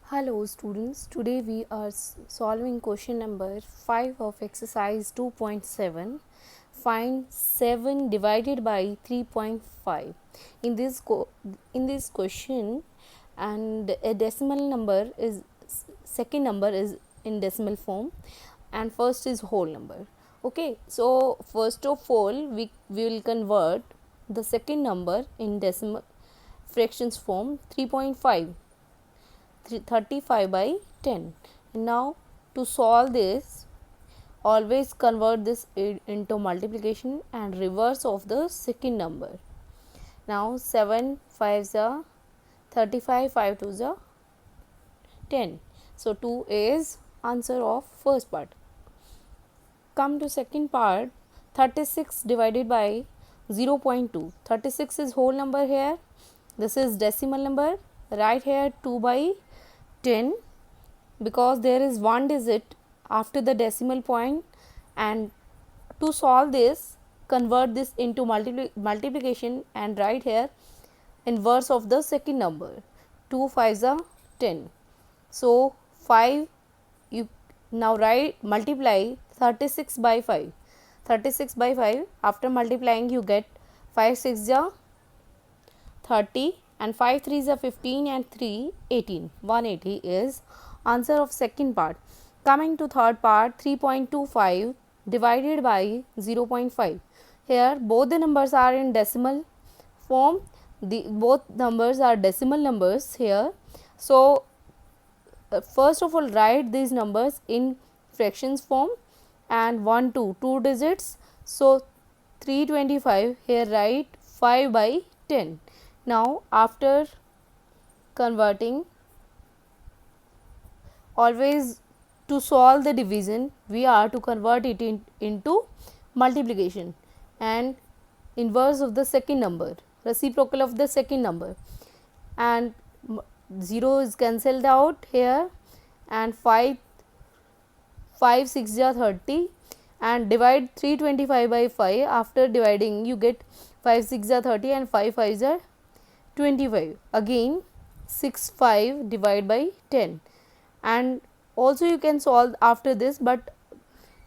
Hello students, today we are solving question number 5 of exercise 2.7. Find 7 divided by 3.5. In this question, and a decimal number is second number is in decimal form and first is whole number. Okay, so first of all we will convert the second number in decimal fractions form 3.5 35 by 10. Now to solve this, always convert this into multiplication and reverse of the second number. Now 7 5s are 35, 5 2s are 10. So 2 is answer of first part. Come to second part, 36 divided by 0.2. 36 is whole number here. This is decimal number. Write here 2 by 10 because there is one digit after the decimal point, and to solve this, convert this into multiplication and write here inverse of the second number. 2 5s are 10. So 5, you now write multiply 36 by 5. 36 by 5, after multiplying you get 5 6 are 30 and 5 3s are 15 and 3 18. 180 is answer of second part. Coming to third part, 3.25 divided by 0.5. Here both the numbers are in decimal form. Both numbers are decimal numbers here. So first of all write these numbers in fractions form, and 1 2 digits. So 325, here write 5 by 10. Now after converting, always to solve the division we are to convert it into multiplication and inverse of the second number, reciprocal of the second number, and 0 is cancelled out here, and 5 6 are 30, and divide 325 by 5. After dividing you get 5 6 are 30 and 5 5s are 25. Again 6 5 divide by 10, and also you can solve after this, but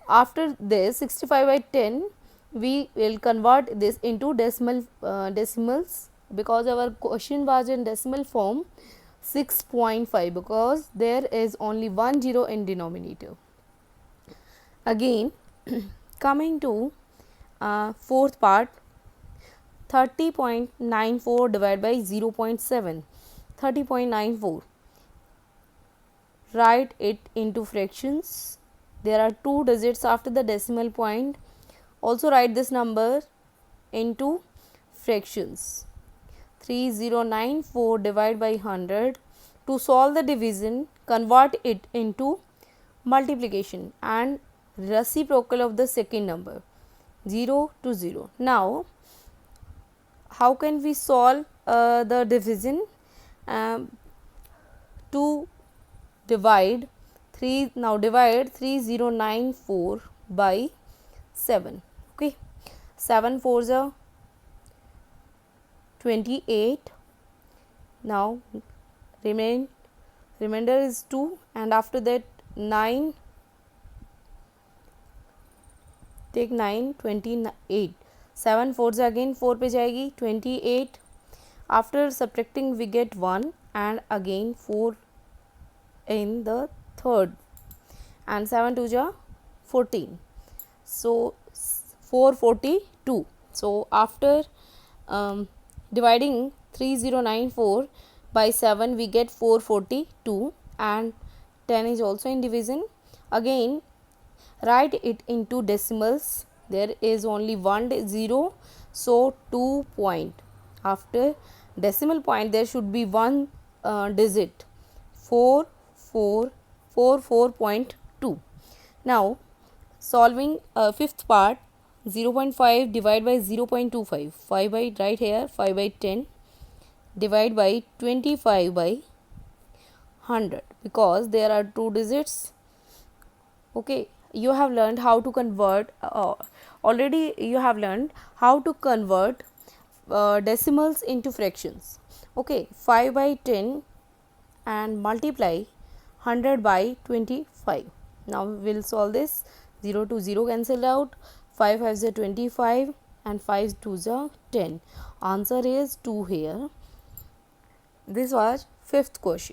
after this 65 by 10 we will convert this into decimals, because our question was in decimal form 6.5, because there is only one zero in denominator. Again coming to fourth part, 30.94 divided by 0.7. 30.94, write it into fractions. There are two digits after the decimal point. Also write this number into fractions. 3094 divided by 100. To solve the division, convert it into multiplication and reciprocal of the second number, 0 to 0. Now how can we solve the division? To divide 3, now divide 3094 by 7. Okay, 7 4s are 28. Now remainder is 2, and after that 9, take 9 28. 7 4s again 4 पे जाएगी 28. After subtracting we get 1, and again 4 in the third, and 7 2s are 14. So 442. So after dividing 3094 by 7 we get 442, and 10 is also in division. Again write it into decimals. There is only one 0, so 2 point. After decimal point there should be one digit, 4.2. Now solving fifth part, 0.5 divided by 0.25. 5 by, right here 5 by 10, divide by 25 by 100, because there are two digits. Okay, you have learned how to convert already you have learned how to convert decimals into fractions. Okay, 5 by 10 and multiply 100 by 25. Now we will solve this. 0 to 0 cancelled out, 5 5s are 25 and 5 2s are 10. Answer is 2 here. This was fifth question.